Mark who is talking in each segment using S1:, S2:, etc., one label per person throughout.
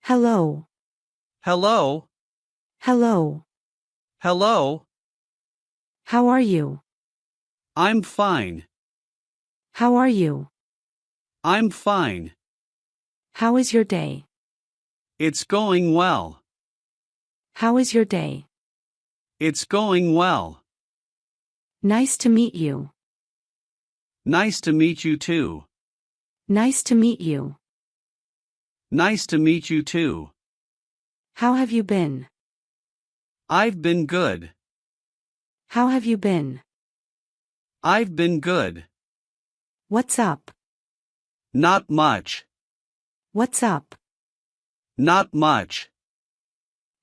S1: Hello.
S2: Hello?
S1: Hello.
S2: Hello?
S1: How are you?
S2: I'm fine.
S1: How are you?
S2: I'm fine.
S1: How is your day?
S2: It's going well.
S1: How is your day?
S2: It's going well.
S1: Nice to meet you.
S2: Nice to meet you too.
S1: Nice to meet you.
S2: Nice to meet you too.
S1: How have you been?
S2: I've been good.
S1: How have you been?
S2: I've been good.
S1: What's up?
S2: Not much.
S1: What's up?
S2: Not much.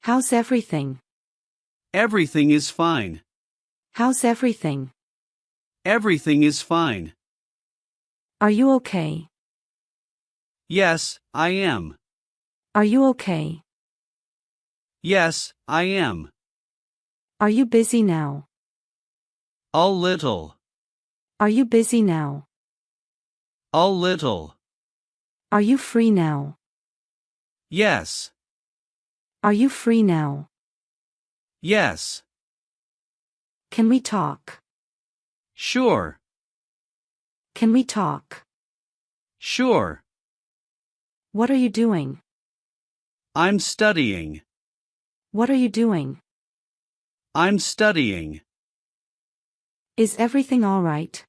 S1: How's everything?
S2: Everything is fine.
S1: How's everything?
S2: Everything is fine.
S1: Are you okay?
S2: Yes, I am.
S1: Are you okay?
S2: Yes, I am.
S1: Are you busy now?
S2: A little.
S1: Are you busy now?
S2: A little.
S1: Are you free now?
S2: Yes.
S1: Are you free now?
S2: Yes.
S1: Can we talk?
S2: Sure.
S1: Can we talk?
S2: Sure.
S1: What are you doing?
S2: I'm studying.
S1: What are you doing?
S2: I'm studying.
S1: Is everything all right?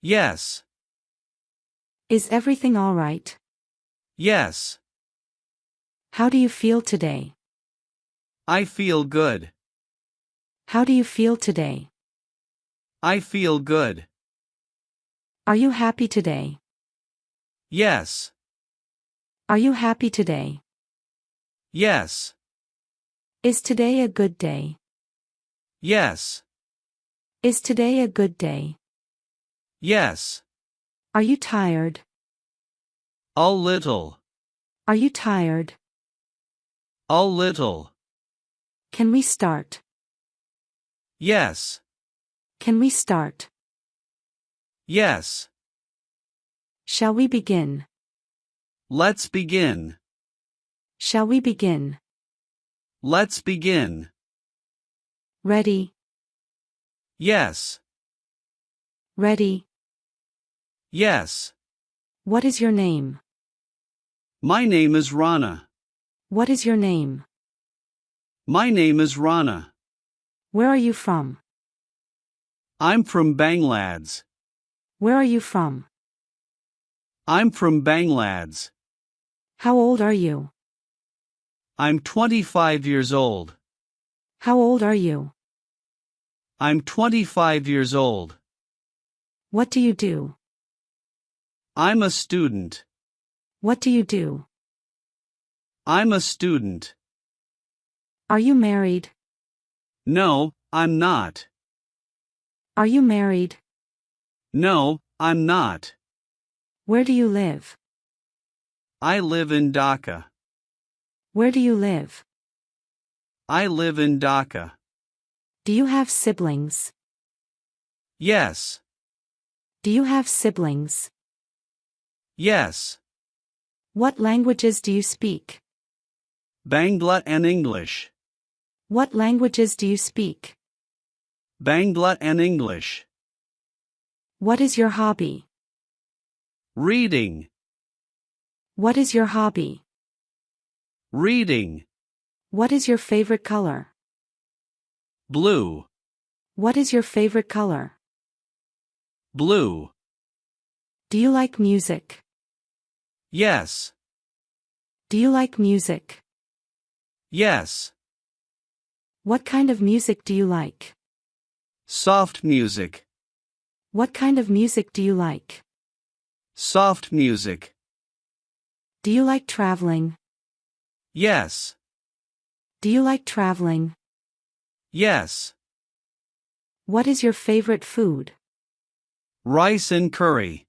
S2: Yes.
S1: Is everything all right?
S2: Yes.
S1: How do you feel today?
S2: I feel good.
S1: How do you feel today?
S2: I feel good.
S1: Are you happy today?
S2: Yes.
S1: Are you happy today?
S2: Yes.
S1: Is today a good day?
S2: Yes.
S1: Is today a good day?
S2: Yes.
S1: Are you tired?
S2: A little.
S1: Are you tired?
S2: A little.
S1: Can we start?
S2: Yes.
S1: Can we start?
S2: Yes.
S1: Shall we begin?
S2: Let's begin.
S1: Shall we begin?
S2: Let's begin.
S1: Ready?
S2: Yes.
S1: Ready?
S2: Yes.
S1: What is your name?
S2: My name is Rana.
S1: What is your name?
S2: My name is Rana.
S1: Where are you from?
S2: I'm from Bangladesh.
S1: Where are you from?
S2: I'm from Bangladesh.
S1: How old are you?
S2: I'm 25 years old.
S1: How old are you?
S2: I'm 25 years old.
S1: What do you do?
S2: I'm a student.
S1: What do you do?
S2: I'm a student.
S1: Are you married?
S2: No, I'm not.
S1: Are you married?
S2: No, I'm not.
S1: Where do you live?
S2: I live in Dhaka.
S1: Where do you live?
S2: I live in Dhaka.
S1: Do you have siblings?
S2: Yes.
S1: Do you have siblings?
S2: Yes.
S1: What languages do you speak?
S2: Bangla and English.
S1: What languages do you speak?
S2: Bangla and English.
S1: What is your hobby?
S2: Reading.
S1: What is your hobby?
S2: Reading.
S1: What is your favorite color?
S2: Blue.
S1: What is your favorite color?
S2: Blue.
S1: Do you like music?
S2: Yes.
S1: Do you like music?
S2: Yes.
S1: What kind of music do you like?
S2: Soft music.
S1: What kind of music do you like?
S2: Soft music.
S1: Do you like traveling?
S2: Yes.
S1: Do you like traveling?
S2: Yes.
S1: What is your favorite food?
S2: Rice and curry.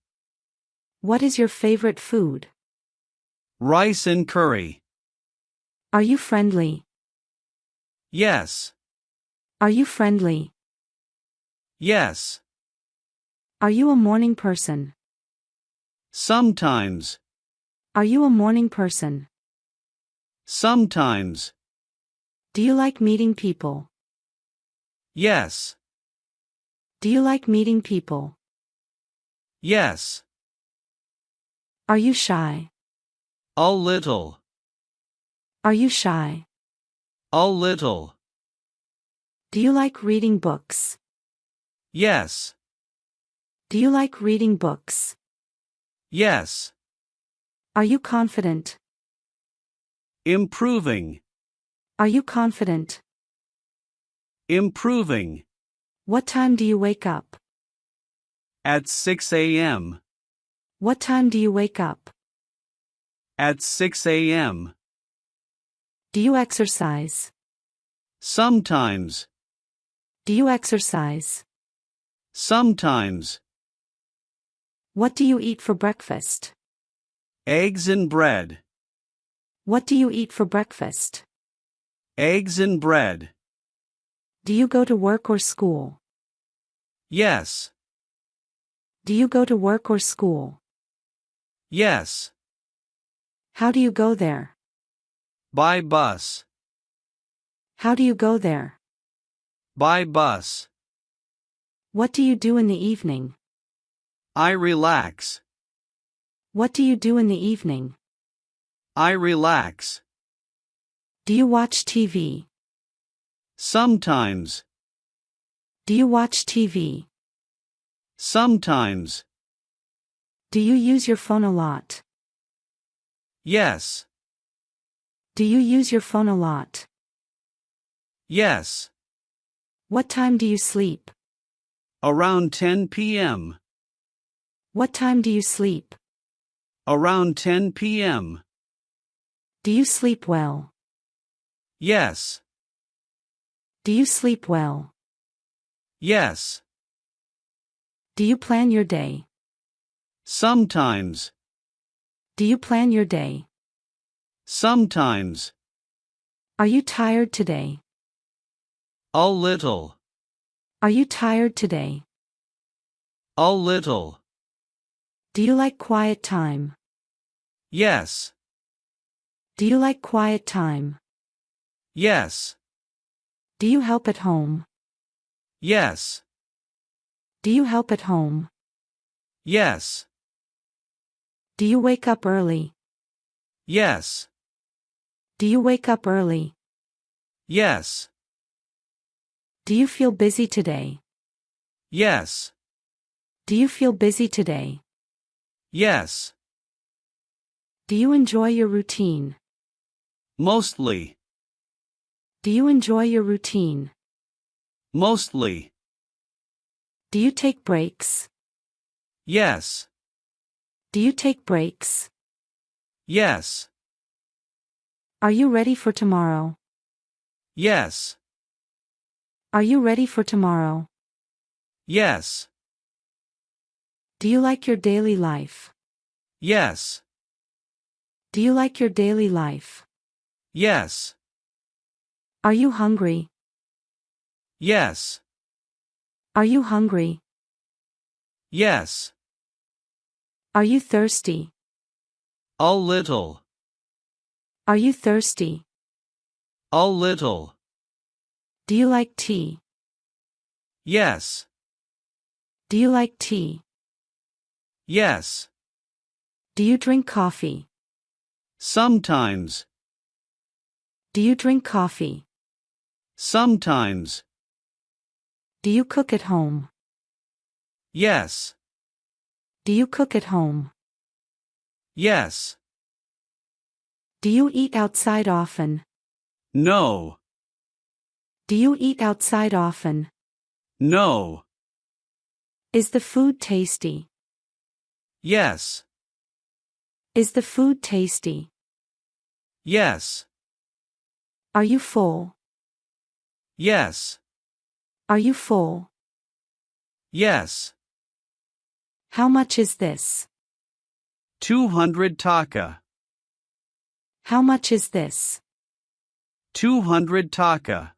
S1: What is your favorite food?
S2: Rice and curry.
S1: Are you friendly?
S2: Yes.
S1: Are you friendly?
S2: Yes.
S1: Are you a morning person?
S2: Sometimes.
S1: Are you a morning person?
S2: Sometimes.
S1: Do you like meeting people?
S2: Yes.
S1: Do you like meeting people?
S2: Yes.
S1: Are you shy?
S2: A little.
S1: Are you shy?
S2: A little.
S1: Do you like reading books?
S2: Yes.
S1: Do you like reading books?
S2: Yes.
S1: Are you confident?
S2: Improving.
S1: Are you confident?
S2: Improving.
S1: What time do you wake up?
S2: At 6 a.m.
S1: What time do you wake up?
S2: At 6 a.m.
S1: Do you exercise?
S2: Sometimes.
S1: Do you exercise?
S2: Sometimes.
S1: What do you eat for breakfast?
S2: Eggs and bread.
S1: What do you eat for breakfast?
S2: Eggs and bread.
S1: Do you go to work or school?
S2: Yes.
S1: Do you go to work or school?
S2: Yes.
S1: How do you go there?
S2: By bus.
S1: How do you go there?
S2: By bus.
S1: What do you do in the evening?
S2: I relax.
S1: What do you do in the evening?
S2: I relax.
S1: Do you watch TV?
S2: Sometimes.
S1: Do you watch TV?
S2: Sometimes.
S1: Do you use your phone a lot?
S2: Yes.
S1: Do you use your phone a lot?
S2: Yes.
S1: What time do you sleep?
S2: Around 10 p.m.
S1: What time do you sleep?
S2: Around 10 p.m.
S1: Do you sleep well?
S2: Yes.
S1: Do you sleep well?
S2: Yes.
S1: Do you plan your day?
S2: Sometimes.
S1: Do you plan your day?
S2: Sometimes.
S1: Are you tired today?
S2: A little.
S1: Are you tired today?
S2: A little.
S1: Do you like quiet time?
S2: Yes.
S1: Do you like quiet time?
S2: Yes.
S1: Do you help at home?
S2: Yes.
S1: Do you help at home?
S2: Yes.
S1: Do you wake up early?
S2: Yes.
S1: Do you wake up early?
S2: Yes.
S1: Do you feel busy today?
S2: Yes.
S1: Do you feel busy today?
S2: Yes.
S1: Do you enjoy your routine?
S2: Mostly.
S1: Do you enjoy your routine?
S2: Mostly.
S1: Do you take breaks?
S2: Yes.
S1: Do you take breaks?
S2: Yes.
S1: Are you ready for tomorrow?
S2: Yes.
S1: Are you ready for tomorrow?
S2: Yes.
S1: Do you like your daily life?
S2: Yes.
S1: Do you like your daily life?
S2: Yes.
S1: Are you hungry?
S2: Yes.
S1: Are you hungry?
S2: Yes.
S1: Are you thirsty?
S2: A little.
S1: Are you thirsty?
S2: A little.
S1: Do you like tea?
S2: Yes.
S1: Do you like tea?
S2: Yes.
S1: Do you drink coffee?
S2: Sometimes.
S1: Do you drink coffee?
S2: Sometimes.
S1: Do you cook at home?
S2: Yes.
S1: Do you cook at home?
S2: Yes.
S1: Do you eat outside often?
S2: No.
S1: Do you eat outside often?
S2: No.
S1: Is the food tasty?
S2: Yes.
S1: Is the food tasty?
S2: Yes.
S1: Are you full?
S2: Yes.
S1: Are you full?
S2: Yes.
S1: How much is this?
S2: 200 taka.
S1: How much is this?
S2: 200 taka.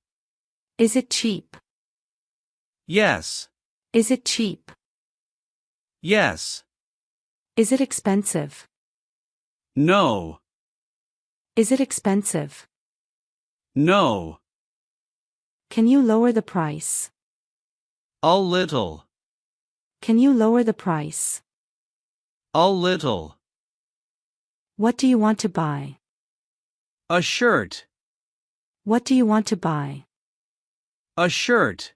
S1: Is it cheap?
S2: Yes.
S1: Is it cheap?
S2: Yes.
S1: Is it expensive?
S2: No.
S1: Is it expensive?
S2: No.
S1: Can you lower the price?
S2: A little.
S1: Can you lower the price?
S2: A little.
S1: What do you want to buy?
S2: A shirt.
S1: What do you want to buy?
S2: A shirt.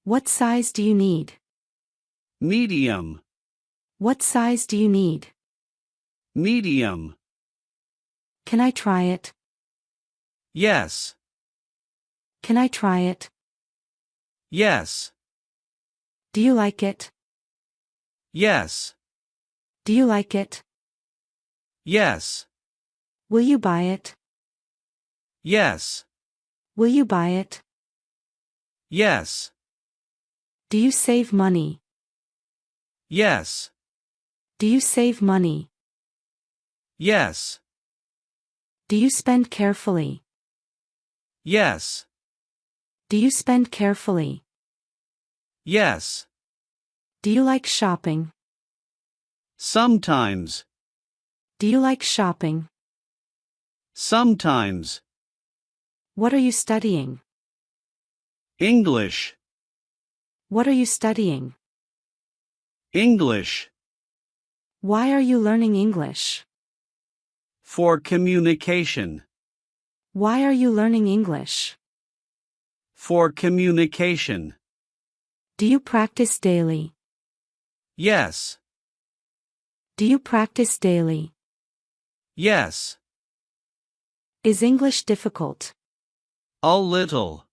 S1: What size do you need?
S2: Medium.
S1: What size do you need?
S2: Medium.
S1: Can I try it?
S2: Yes.
S1: Can I try it?
S2: Yes.
S1: Do you like it?
S2: Yes.
S1: Do you like it?
S2: Yes.
S1: Will you buy it?
S2: Yes.
S1: Will you buy it?
S2: Yes.
S1: Do you save money?
S2: Yes.
S1: Do you save money?
S2: Yes.
S1: Do you spend carefully?
S2: Yes.
S1: Do you spend carefully?
S2: Yes.
S1: Do you like shopping?
S2: Sometimes.
S1: Do you like shopping?
S2: Sometimes.
S1: What are you studying?
S2: English.
S1: What are you studying?
S2: English.
S1: Why are you learning English?
S2: For communication.
S1: Why are you learning English?
S2: For communication.
S1: Do you practice daily?
S2: Yes.
S1: Do you practice daily?
S2: Yes.
S1: Is English difficult?
S2: A little.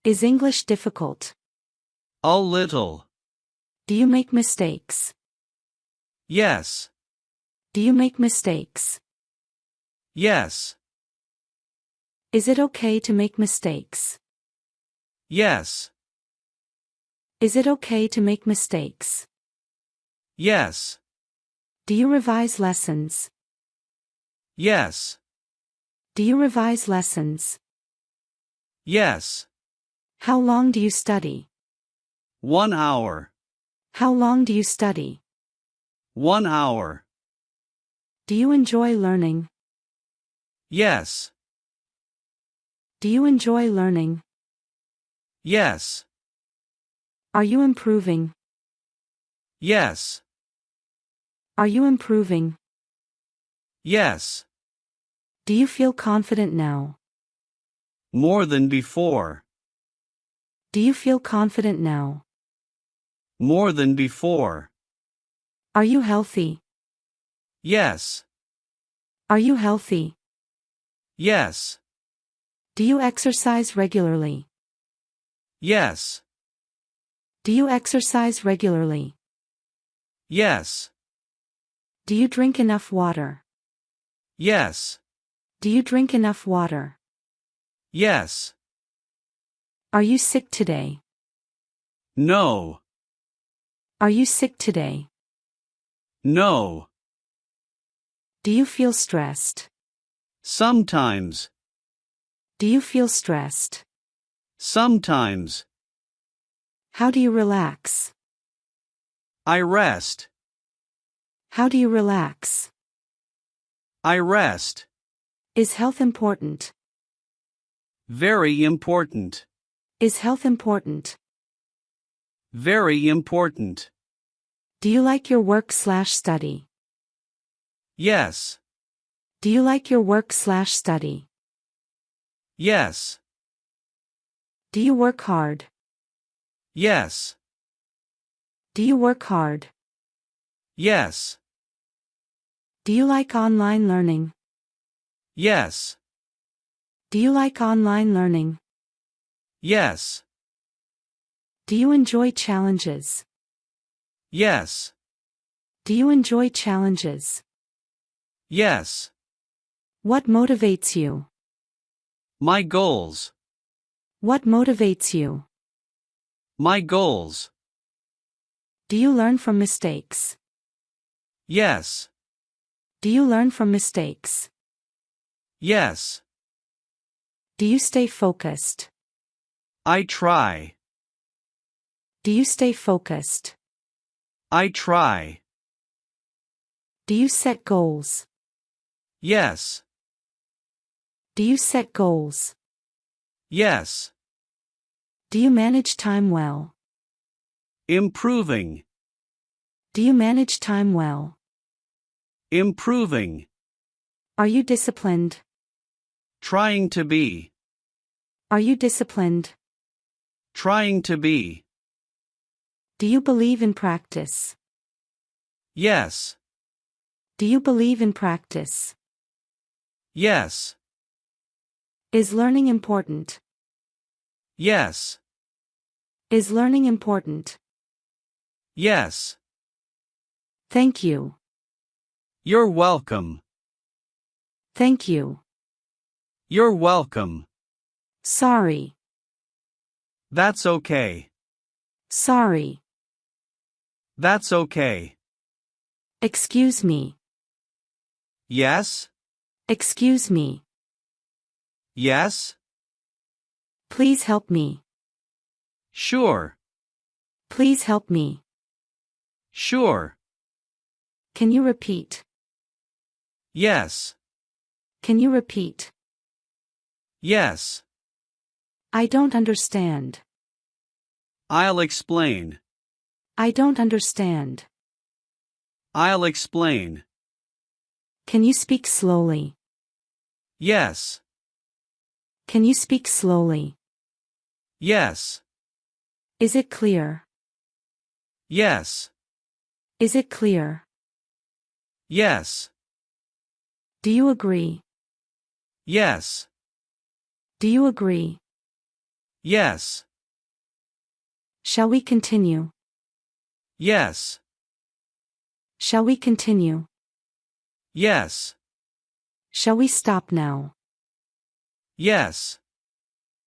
S1: Is English difficult?
S2: A little.
S1: Do you make mistakes?
S2: Yes.
S1: Do you make mistakes?
S2: Yes.
S1: Is it okay to make mistakes?
S2: Yes.
S1: Is it okay to make mistakes?
S2: Yes.
S1: Do you revise lessons?
S2: Yes.
S1: Do you revise lessons?
S2: Yes.
S1: How long do you study?
S2: 1 hour.
S1: How long do you study?
S2: 1 hour.
S1: Do you enjoy learning?
S2: Yes.
S1: Do you enjoy learning?
S2: Yes.
S1: Are you improving?
S2: Yes.
S1: Are you improving?
S2: Yes.
S1: Do you feel confident now?
S2: More than before.
S1: Do you feel confident now?
S2: More than before.
S1: Are you healthy?
S2: Yes.
S1: Are you healthy?
S2: Yes.
S1: Do you exercise regularly?
S2: Yes.
S1: Do you exercise regularly?
S2: Yes.
S1: Do you drink enough water?
S2: Yes.
S1: Do you drink enough water?
S2: Yes.
S1: Are you sick today?
S2: No.
S1: Are you sick today?
S2: No.
S1: Do you feel stressed?
S2: Sometimes.
S1: Do you feel stressed?
S2: Sometimes.
S1: How do you relax?
S2: I rest.
S1: How do you relax?
S2: I rest.
S1: Is health important?
S2: Very important.
S1: Is health important?
S2: Very important.
S1: Do you like your work/study?
S2: Yes.
S1: Do you like your work/study?
S2: Yes.
S1: Do you work hard?
S2: Yes.
S1: Do you work hard?
S2: Yes.
S1: Do you like online learning?
S2: Yes.
S1: Do you like online learning?
S2: Yes.
S1: Do you enjoy challenges?
S2: Yes.
S1: Do you enjoy challenges?
S2: Yes.
S1: What motivates you?
S2: My goals.
S1: What motivates you?
S2: My goals.
S1: Do you learn from mistakes?
S2: Yes.
S1: Do you learn from mistakes?
S2: Yes.
S1: Do you stay focused?
S2: I try.
S1: Do you stay focused?
S2: I try.
S1: Do you set goals?
S2: Yes.
S1: Do you set goals?
S2: Yes.
S1: Do you manage time well?
S2: Improving.
S1: Do you manage time well?
S2: Improving.
S1: Are you disciplined?
S2: Trying to be.
S1: Are you disciplined?
S2: Trying to be.
S1: Do you believe in practice?
S2: Yes.
S1: Do you believe in practice?
S2: Yes.
S1: Is learning important?
S2: Yes.
S1: Is learning important?
S2: Yes.
S1: Thank you.
S2: You're welcome.
S1: Thank you.
S2: You're welcome.
S1: Sorry.
S2: That's okay.
S1: Sorry.
S2: That's okay.
S1: Excuse me.
S2: Yes?
S1: Excuse me.
S2: Yes?
S1: Please help me.
S2: Sure.
S1: Please help me.
S2: Sure.
S1: Can you repeat?
S2: Yes.
S1: Can you repeat?
S2: Yes.
S1: I don't understand.
S2: I'll explain.
S1: I don't understand.
S2: I'll explain.
S1: Can you speak slowly?
S2: Yes.
S1: Can you speak slowly?
S2: Yes.
S1: Is it clear?
S2: Yes.
S1: Is it clear?
S2: Yes.
S1: Do you agree?
S2: Yes.
S1: Do you agree?
S2: Yes.
S1: Shall we continue?
S2: Yes.
S1: Shall we continue?
S2: Yes.
S1: Shall we stop now?
S2: Yes.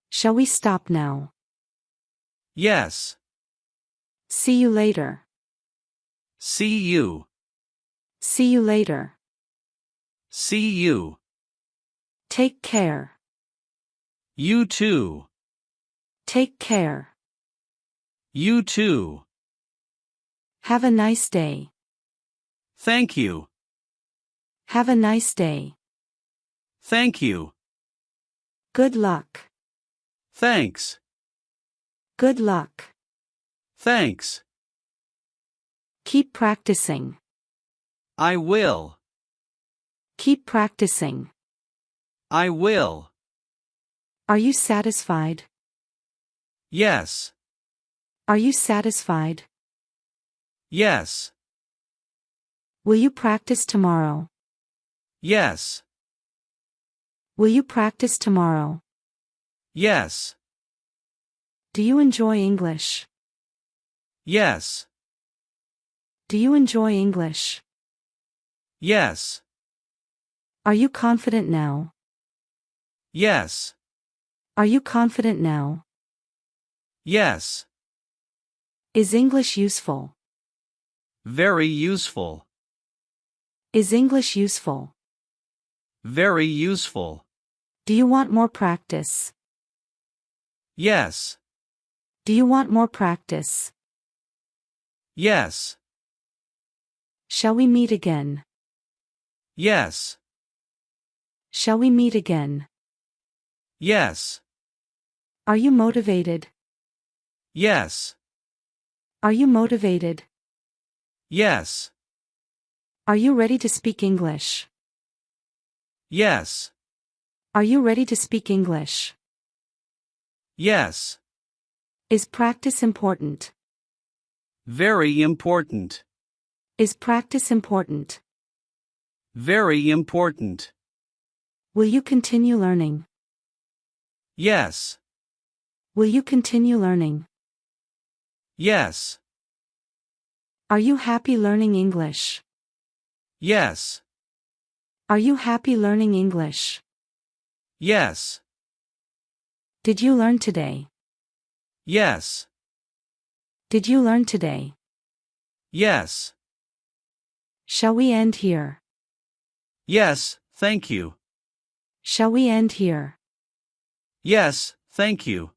S1: Shall we stop now?
S2: Yes.
S1: See you later.
S2: See you.
S1: See you later.
S2: See you.
S1: Take care.
S2: You too.
S1: Take care.
S2: You too.
S1: Have a nice day.
S2: Thank you.
S1: Have a nice day.
S2: Thank you.
S1: Good luck.
S2: Thanks.
S1: Good luck.
S2: Thanks.
S1: Keep practicing.
S2: I will.
S1: Keep practicing.
S2: I will.
S1: Are you satisfied?
S2: Yes.
S1: Are you satisfied?
S2: Yes.
S1: Will you practice tomorrow?
S2: Yes.
S1: Will you practice tomorrow?
S2: Yes.
S1: Do you enjoy English?
S2: Yes.
S1: Do you enjoy English?
S2: Yes.
S1: Are you confident now?
S2: Yes.
S1: Are you confident now?
S2: Yes.
S1: Is English useful?
S2: Very useful.
S1: Is English useful?
S2: Very useful.
S1: Do you want more practice?
S2: Yes.
S1: Do you want more practice?
S2: Yes.
S1: Shall we meet again?
S2: Yes.
S1: Shall we meet again?
S2: Yes.
S1: Are you motivated?
S2: Yes.
S1: Are you motivated?
S2: Yes.
S1: Are you ready to speak English?
S2: Yes.
S1: Are you ready to speak English?
S2: Yes.
S1: Is practice important?
S2: Very important.
S1: Is practice important?
S2: Very important.
S1: Will you continue learning?
S2: Yes.
S1: Will you continue learning?
S2: Yes.
S1: Are you happy learning English?
S2: Yes.
S1: Are you happy learning English?
S2: Yes.
S1: Did you learn today?
S2: Yes.
S1: Did you learn today?
S2: Yes.
S1: Shall we end here?
S2: Yes, thank you.
S1: Shall we end here?
S2: Yes, thank you.